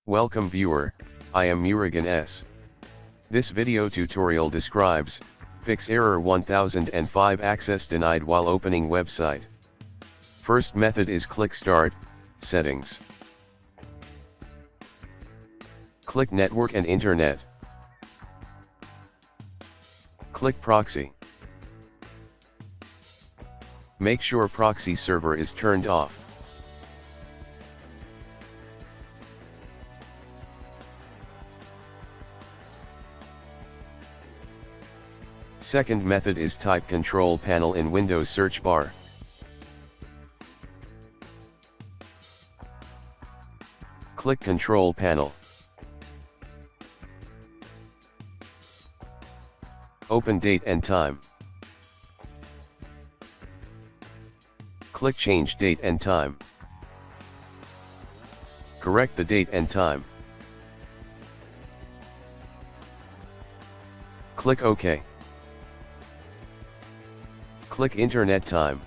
Welcome viewer, I am Murugan S. This video tutorial describes, fix error 1005 access denied while opening website. First method is click Start, Settings. Click Network and Internet. Click Proxy. Make sure proxy server is turned off. Second method is type Control Panel in Windows search bar. Click Control Panel. Open date and time. Click Change date and time. Correct the date and time. Click OK. Click Internet time.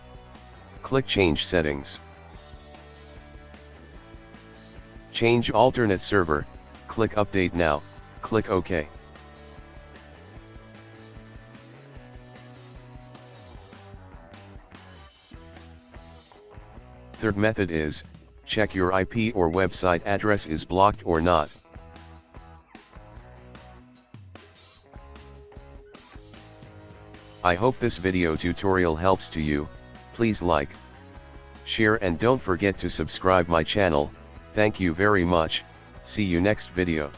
Click Change settings. Change alternate server, click Update now, click OK. Third method is, check your IP or website address is blocked or not. I hope this video tutorial helps to you. Please like, share and don't forget to subscribe my channel. Thank you very much. See you next video.